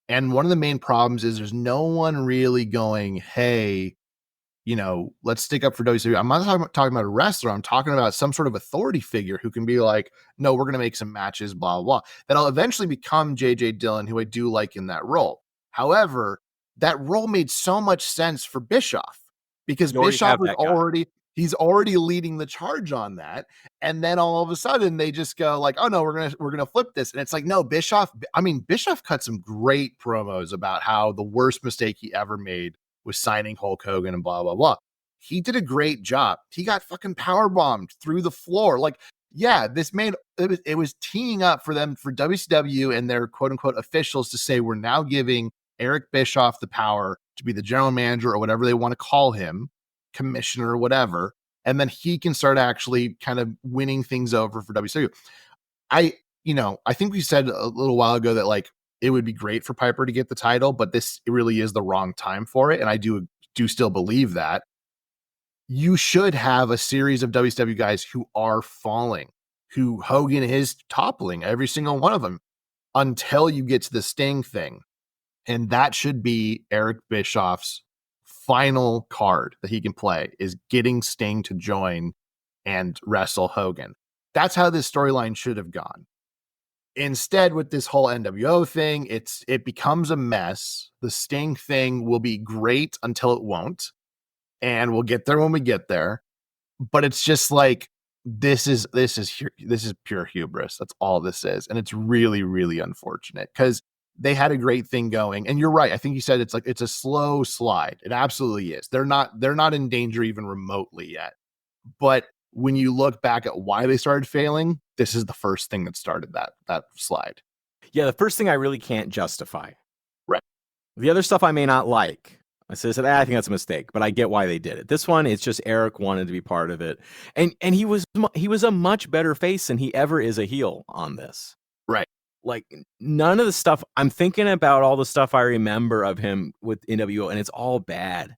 And one of the main problems is there's no one really going, "Hey, let's stick up for WCW." I'm not talking about a wrestler. I'm talking about some sort of authority figure who can be like, "No, we're going to make some matches, blah, blah." That'll eventually become JJ Dillon, who I do like in that role. However, that role made so much sense for Bischoff because Bischoff was already, He's already leading the charge on that. And then all of a sudden they just go like, oh no, we're gonna flip this. And it's like, no, Bischoff cut some great promos about how the worst mistake he ever made was signing Hulk Hogan and blah blah blah. He did a great job. He got fucking power bombed through the floor. Like, yeah, this made it was teeing up for them, for WCW and their quote unquote officials to say, we're now giving Eric Bischoff the power to be the general manager or whatever they want to call him, commissioner or whatever, and then he can start actually kind of winning things over for WCW. I think we said a little while ago that like it would be great for Piper to get the title, but this really is the wrong time for it, and I do still believe that. You should have a series of WCW guys who are falling, who Hogan is toppling, every single one of them, until you get to the Sting thing. And that should be Eric Bischoff's final card that he can play, is getting Sting to join and wrestle Hogan. That's how this storyline should have gone. Instead, with this whole NWO thing, it becomes a mess. The Sting thing will be great until it won't. And we'll get there when we get there. But it's just like, this is pure hubris. That's all this is. And it's really, really unfortunate because they had a great thing going. And you're right. I think you said it's a slow slide. It absolutely is. They're not in danger even remotely yet. But when you look back at why they started failing, this is the first thing that started that slide. Yeah, the first thing I really can't justify. Right. The other stuff I may not like. I said, I think that's a mistake, but I get why they did it. This one, it's just Eric wanted to be part of it, and he was a much better face than he ever is a heel on this. Right. Like, none of the stuff I'm thinking about, all the stuff I remember of him with NWO, and it's all bad.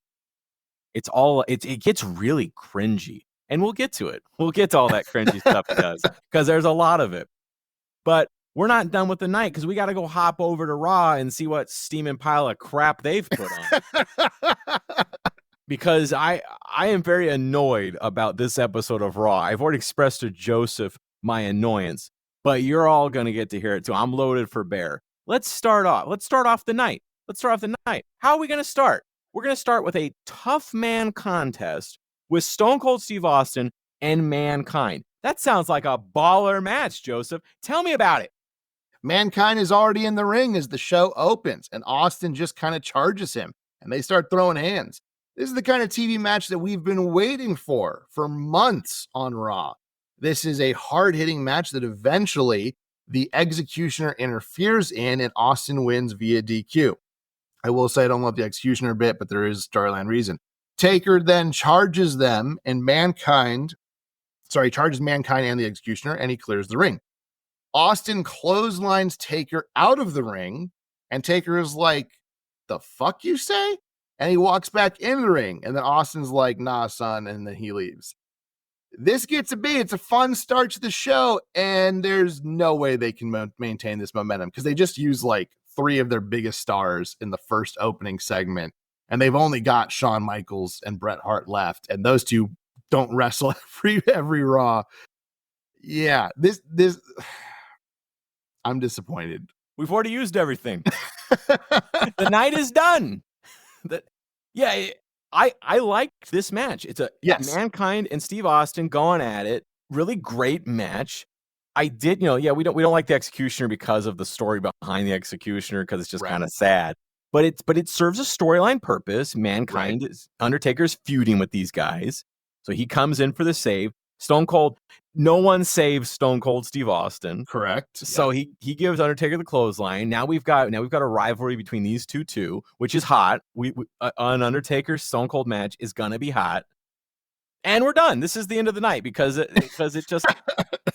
It gets really cringy, and we'll get to it. We'll get to all that cringy stuff he does, because there's a lot of it. But we're not done with the night, because we got to go hop over to Raw and see what steaming pile of crap they've put on. Because I am very annoyed about this episode of Raw. I've already expressed to Joseph my annoyance, but you're all going to get to hear it too. I'm loaded for bear. Let's start off the night. How are we going to start? We're going to start with a tough man contest with Stone Cold Steve Austin and Mankind. That sounds like a baller match, Joseph. Tell me about it. Mankind is already in the ring as the show opens, and Austin just kind of charges him, and they start throwing hands. This is the kind of TV match that we've been waiting for months on Raw. This is a hard-hitting match that eventually the Executioner interferes in, and Austin wins via DQ. I will say I don't love the Executioner bit, but there is a storyline reason. Taker then charges them, and charges Mankind and the Executioner, and he clears the ring. Austin clotheslines Taker out of the ring, and Taker is like, the fuck you say? And he walks back in the ring, and then Austin's like, nah, son, and then he leaves. This gets to be, it's a fun start to the show, and there's no way they can maintain this momentum, because they just use like 3 of their biggest stars in the first opening segment, and they've only got Shawn Michaels and Bret Hart left, and those two don't wrestle every Raw. Yeah, this I'm disappointed. We've already used everything. The night is done. I like this match. It's Mankind and Steve Austin going at it. Really great match. I did, we don't like the Executioner because of the story behind the Executioner, because it's just kind of sad. But it serves a storyline purpose. Mankind is Undertaker's feuding with these guys, so he comes in for the save. Stone Cold, no one saves Stone Cold Steve Austin. Correct. So he gives Undertaker the clothesline. Now we've got a rivalry between these two, which is hot. An Undertaker Stone Cold match is gonna be hot, and we're done. This is the end of the night because it just.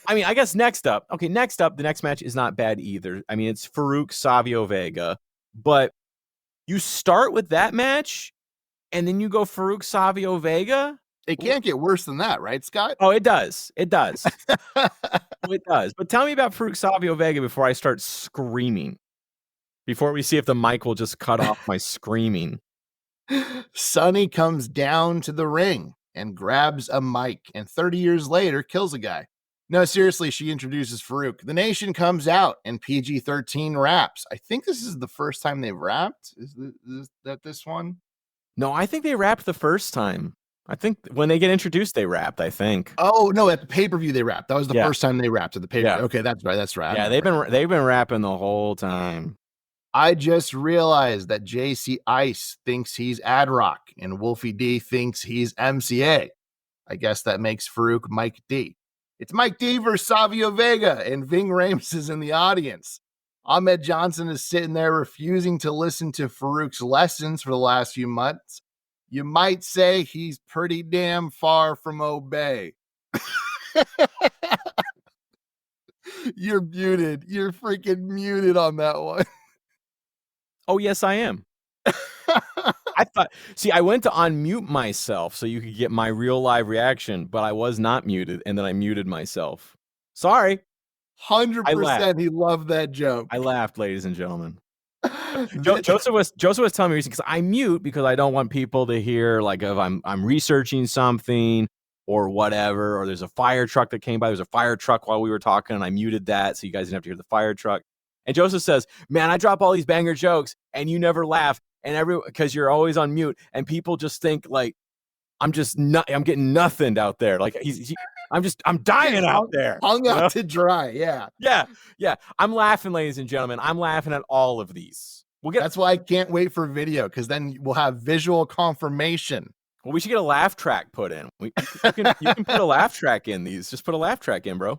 I mean, I guess next up, the next match is not bad either. I mean, it's Farouk Savio Vega, but you start with that match, and then you go Farouk Savio Vega. It can't get worse than that, right, Scott? Oh, it does. It does. It does. But tell me about Farouk Savio Vega before I start screaming. Before we see if the mic will just cut off my screaming. Sonny comes down to the ring and grabs a mic, and 30 years later kills a guy. No, seriously, she introduces Farouk. The Nation comes out, and PG-13 raps. I think this is the first time they've rapped. Is that this one? No, I think they rapped the first time. I think when they get introduced, they rapped. I think. Oh no, at the pay-per-view they rapped. That was the Yeah. first time they rapped at the pay-per-view. Yeah. Okay, that's right. That's right. I Yeah, remember now. they've been rapping the whole time. I just realized that JC Ice thinks he's Ad Rock and Wolfie D thinks he's MCA. I guess that makes Farouk Mike D. It's Mike D versus Savio Vega, and Ving Rhames is in the audience. Ahmed Johnson is sitting there refusing to listen to Farouk's lessons for the last few months. You might say he's pretty damn far from obey. You're muted. You're freaking muted on that one. Oh, yes, I am. I thought, see, I went to unmute myself so you could get my real live reaction, but I was not muted, and then I muted myself. Sorry. 100% he loved that joke. I laughed, ladies and gentlemen. Joseph was telling me because I mute because I don't want people to hear like if I'm researching something or whatever, or there's a fire truck that came by. There's a fire truck while we were talking, and I muted that so you guys didn't have to hear the fire truck. And Joseph says, "Man, I drop all these banger jokes, and you never laugh, and because you're always on mute, and people just think like I'm getting nothing out there. Like I'm dying out there, hung out to dry. Yeah, yeah. I'm laughing, ladies and gentlemen. I'm laughing at all of these. That's why I can't wait for video because then we'll have visual confirmation. Well, we should get a laugh track put in. You can put a laugh track in these. Just put a laugh track in, bro.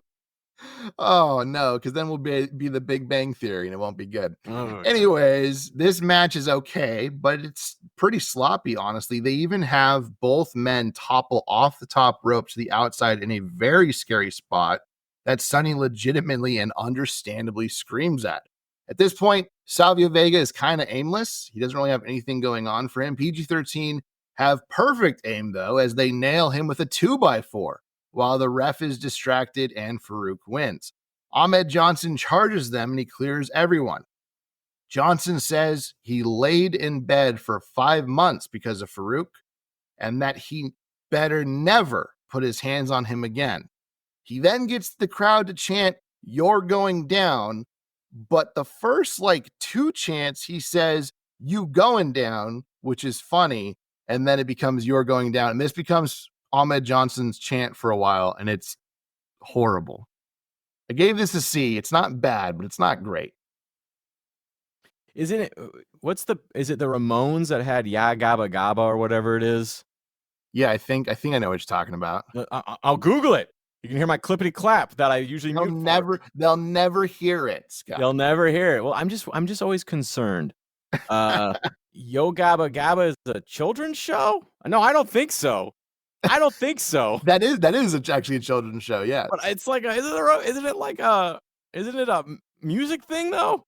Oh no, because then we'll be the Big Bang Theory and it won't be good. Oh, anyways, this match is okay, but it's pretty sloppy, honestly. They even have both men topple off the top rope to the outside in a very scary spot that Sonny legitimately and understandably screams at. At this point, Savio Vega is kind of aimless. He doesn't really have anything going on for him. PG-13 have perfect aim, though, as they nail him with a 2x4. While the ref is distracted and Farouk wins. Ahmed Johnson charges them and he clears everyone. Johnson says he laid in bed for 5 months because of Farouk and that he better never put his hands on him again. He then gets the crowd to chant, "You're going down," but the first 2 chants he says, "You going down," which is funny, and then it becomes "You're going down," and this becomes Ahmed Johnson's chant for a while, and it's horrible. I gave this a C. It's not bad, but it's not great. Isn't it? Is it the Ramones that had "Ya Gabba Gabba" or whatever it is? Yeah, I think I know what you're talking about. I'll Google it. You can hear my clippity clap that I usually they'll never hear it, Scott. They'll never hear it. Well, I'm just always concerned. Yo Gabba Gabba is a children's show? No, I don't think so. I don't think so. that is actually a children's show, yeah. But it's like isn't it a music thing though?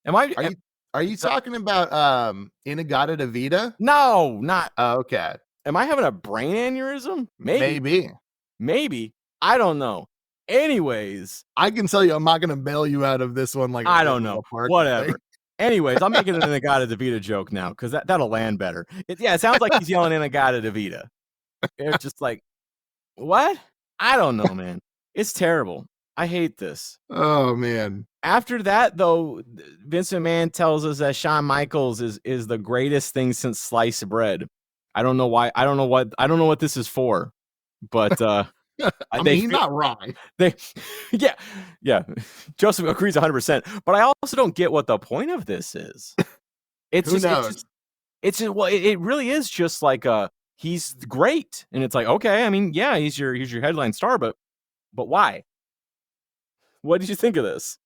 Are you talking about Inagata Davida? No, not. Oh, okay. Am I having a brain aneurysm? Maybe. I don't know. Anyways, I can tell you I'm not gonna bail you out of this one like I don't know. Whatever. Anyways, I'm making an Inagata Davida joke now because that'll land better. It sounds like he's yelling Inagata Davida. It's just like, what? I don't know, man. It's terrible. I hate this. Oh man. After that, though, Vince McMahon tells us that Shawn Michaels is the greatest thing since sliced bread. I don't know why. I don't know what this is for, but he's not wrong. Yeah. Joseph agrees 100%. But I also don't get what the point of this is. It's Who knows? It really is just like he's great, and it's like, okay, I mean, yeah, he's your headline star, but why? What did you think of this?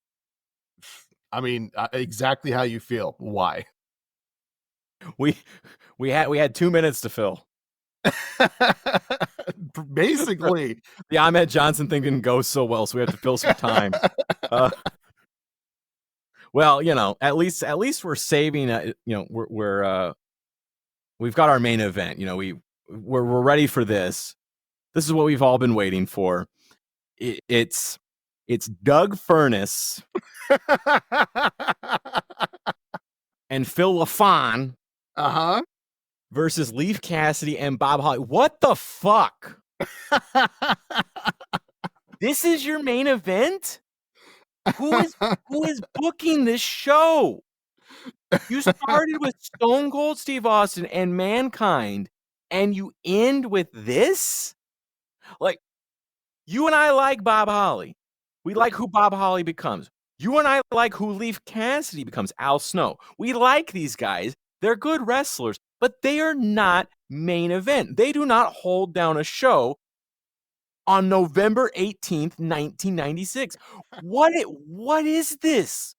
I mean, exactly how you feel. Why? We had 2 minutes to fill. Basically, the Ahmed Johnson thing didn't go so well, so we have to fill some time. Well, at least we're saving. We've got our main event. We're ready for this. This is what we've all been waiting for. It's Doug Furnace and Phil LaFon versus Leif Cassidy and Bob Holly. What the fuck? This is your main event? Who is booking this show? You started with Stone Cold Steve Austin and Mankind, and you end with this? Like, you and I like Bob Holly. We like who Bob Holly becomes. You and I like who Leif Cassidy becomes, Al Snow. We like these guys. They're good wrestlers, but they are not main event. They do not hold down a show on November 18th, 1996. What is this?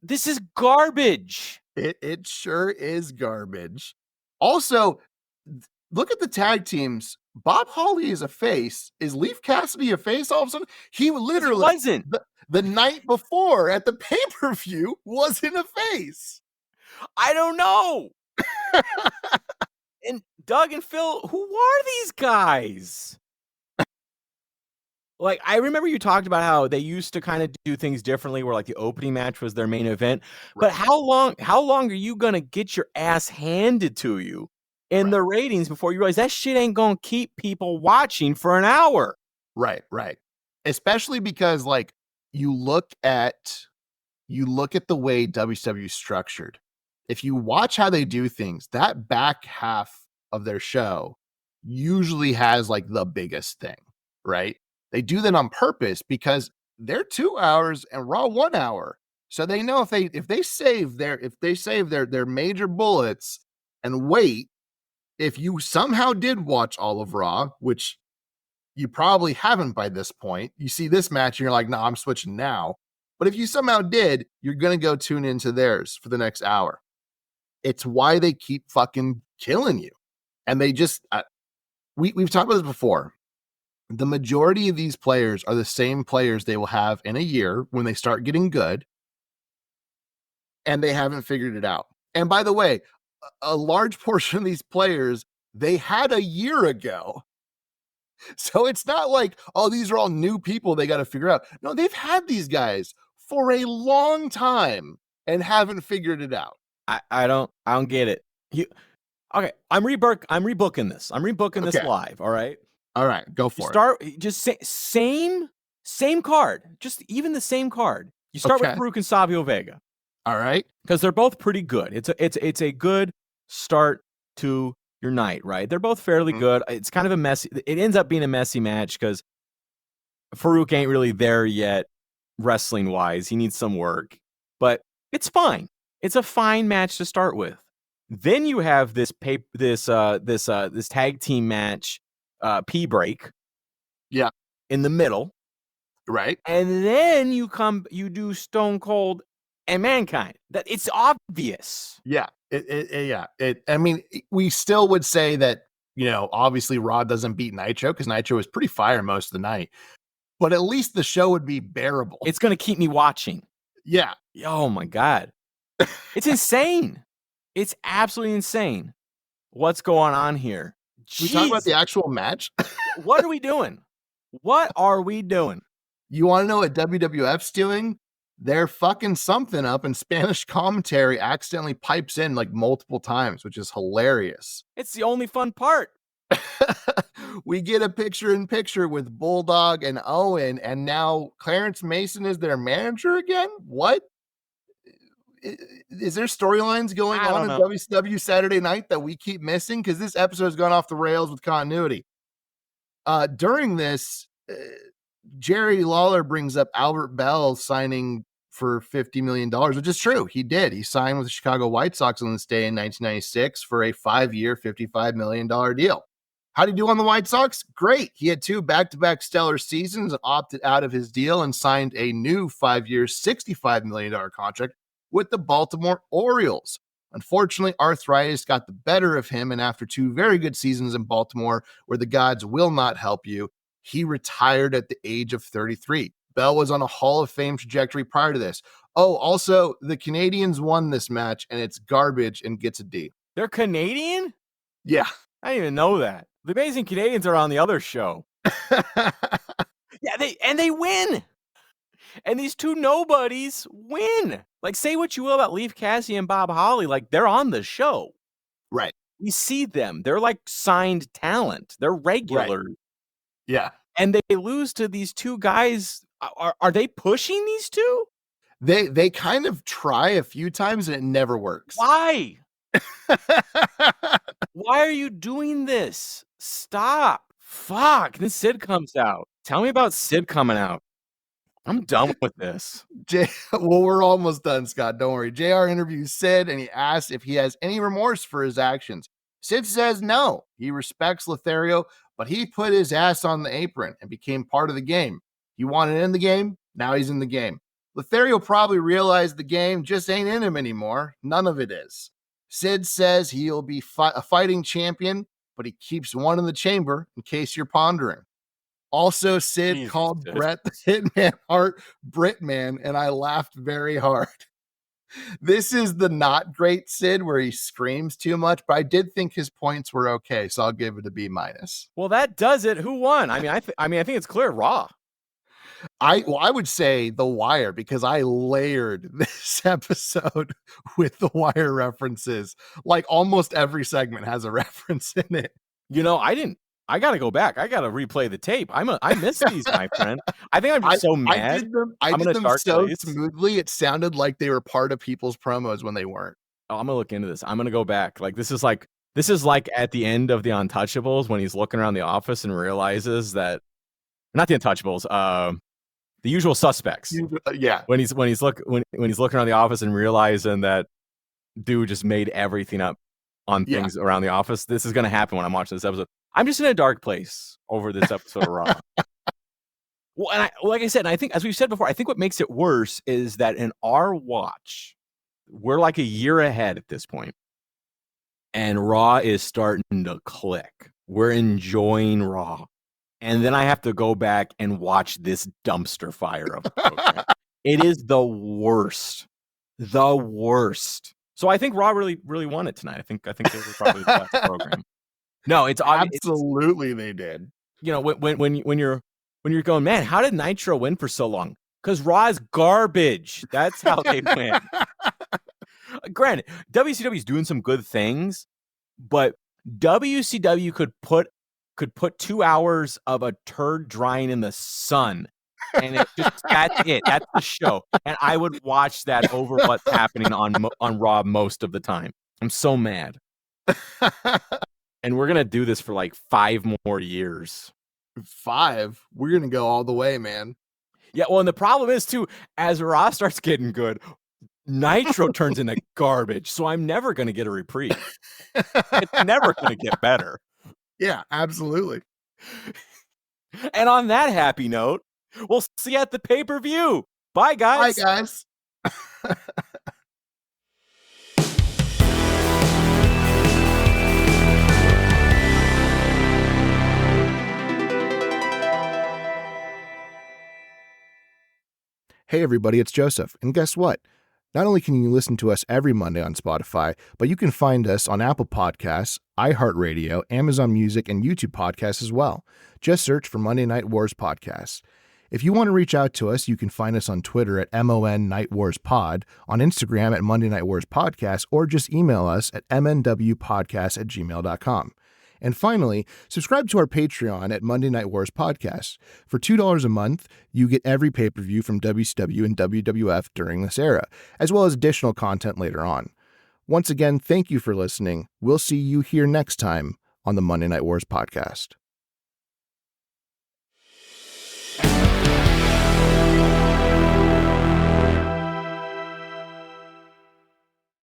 This is garbage. It sure is garbage. Also, look at the tag teams. Bob Holly is a face. Is Leif Cassidy a face all of a sudden? He literally wasn't. The night before at the pay-per-view wasn't a face. I don't know. And Doug and Phil, who are these guys? Like, I remember you talked about how they used to kind of do things differently where like the opening match was their main event. Right. But how long are you going to get your ass handed to you in the ratings before you realize that shit ain't going to keep people watching for an hour? Right. Especially because like you look at the way WCW is structured. If you watch how they do things, that back half of their show usually has like the biggest thing, right? They do that on purpose because they're 2 hours and Raw 1 hour. So they know if they save their major bullets and wait, if you somehow did watch all of Raw, which you probably haven't by this point, you see this match and you're like, no, I'm switching now. But if you somehow did, you're going to go tune into theirs for the next hour. It's why they keep fucking killing you. And they just, we've talked about this before. The majority of these players are the same players they will have in a year when they start getting good. And they haven't figured it out. And by the way, a large portion of these players, they had a year ago. So it's not like, oh, these are all new people they got to figure out. No, they've had these guys for a long time and haven't figured it out. I don't get it. Okay, I'm rebooking this. I'm rebooking this live. All right. All right, go for it. Just same card. Just even the same card. You start with Farouk and Savio Vega. All right, because they're both pretty good. It's a good start to your night, right? They're both fairly good. It's kind of a messy. It ends up being a messy match because Farouk ain't really there yet, wrestling wise. He needs some work, but it's fine. It's a fine match to start with. Then you have this tag team match, P break, in the middle, right? And then you do Stone Cold and Mankind. That it's obvious. Yeah. I mean, we still would say that, obviously Raw doesn't beat Nitro because Nitro was pretty fire most of the night, but at least the show would be bearable. It's going to keep me watching. Yeah. Oh my God. It's insane. It's absolutely insane. What's going on here? We talk about the actual match. What are we doing? What are we doing? You want to know what WWF's doing? They're fucking something up, and Spanish commentary accidentally pipes in like multiple times, which is hilarious. It's the only fun part. We get a picture-in-picture with Bulldog and Owen, and now Clarence Mason is their manager again? What? Is there storylines going on in WCW Saturday Night that we keep missing? Because this episode has gone off the rails with continuity. During this, Jerry Lawler brings up Albert Bell signing for $50 million, which is true. He did. He signed with the Chicago White Sox on this day in 1996 for a 5-year, $55 million deal. How did he do on the White Sox? Great. He had 2 back-to-back stellar seasons, opted out of his deal, and signed a new 5-year, $65 million contract with the Baltimore Orioles. Unfortunately, arthritis got the better of him, and after 2 very good seasons in Baltimore, where the gods will not help you, he retired at the age of 33. Bell was on a Hall of Fame trajectory prior to this. Oh, also, the Canadians won this match, and it's garbage and gets a D. They're Canadian? Yeah. I didn't even know that. The Amazing Canadians are on the other show. Yeah, they win. And these 2 nobodies win. Like, say what you will about Leif Cassidy and Bob Holly, like, they're on the show. Right. We see them. They're like signed talent. They're regular. Right. Yeah. And they lose to these 2 guys. Are they pushing these 2? They kind of try a few times and it never works. Why? Why are you doing this? Stop. Fuck. Then Sid comes out. Tell me about Sid coming out. I'm done with this. Well, we're almost done, Scott. Don't worry. JR interviews Sid and he asks if he has any remorse for his actions. Sid says no. He respects Lothario, but he put his ass on the apron and became part of the game. He wanted in the game. Now he's in the game. Lothario probably realized the game just ain't in him anymore. None of it is. Sid says he'll be a fighting champion, but he keeps one in the chamber in case you're pondering. Also, Sid called Bret the Hitman Hart Britman, and I laughed very hard. This is the not great Sid where he screams too much, but I did think his points were okay, so I'll give it a B-. Well, that does it. Who won? I mean, I think it's clear. Raw. I would say The Wire because I layered this episode with The Wire references. Like almost every segment has a reference in it. You know, I got to go back. I got to replay the tape. I missed these, my friend. I think I'm just so mad. I did them so smoothly. It sounded like they were part of people's promos when they weren't. Oh, I'm going to look into this. I'm going to go back. Like, this is like at the end of the Untouchables when he's looking around the office and realizes that, not the Untouchables, the Usual Suspects. Yeah. When he's looking around the office and realizing that dude just made everything up on things around the office. This is going to happen when I'm watching this episode. I'm just in a dark place over this episode of Raw. Well, and like I said, and I think, as we've said before, I think what makes it worse is that in our watch, we're like a year ahead at this point, and Raw is starting to click. We're enjoying Raw. And then I have to go back and watch this dumpster fire of a program. It is the worst. The worst. So I think Raw really, really won it tonight. I think they were probably the best program. No, it's absolutely they did. You know, when you're going, man, how did Nitro win for so long? Because Raw is garbage. That's how they win. Granted, WCW is doing some good things, but WCW could put 2 hours of a turd drying in the sun, and that's it. That's the show, and I would watch that over what's happening on Raw most of the time. I'm so mad. And we're gonna do this for like 5 more years. 5? We're gonna go all the way, man. Yeah, well, and the problem is too, as Raw starts getting good, Nitro turns into garbage. So I'm never gonna get a reprieve. It's never gonna get better. Yeah, absolutely. And on that happy note, we'll see you at the pay-per-view. Bye, guys. Bye, guys. Hey everybody, it's Joseph, and guess what? Not only can you listen to us every Monday on Spotify, but you can find us on Apple Podcasts, iHeartRadio, Amazon Music, and YouTube Podcasts as well. Just search for Monday Night Wars Podcast. If you want to reach out to us, you can find us on Twitter at MON Night Wars Pod, on Instagram at Monday Night Wars Podcast, or just email us at mnwpodcast@gmail.com. And finally, subscribe to our Patreon at Monday Night Wars Podcast. For $2 a month, you get every pay-per-view from WCW and WWF during this era, as well as additional content later on. Once again, thank you for listening. We'll see you here next time on the Monday Night Wars Podcast.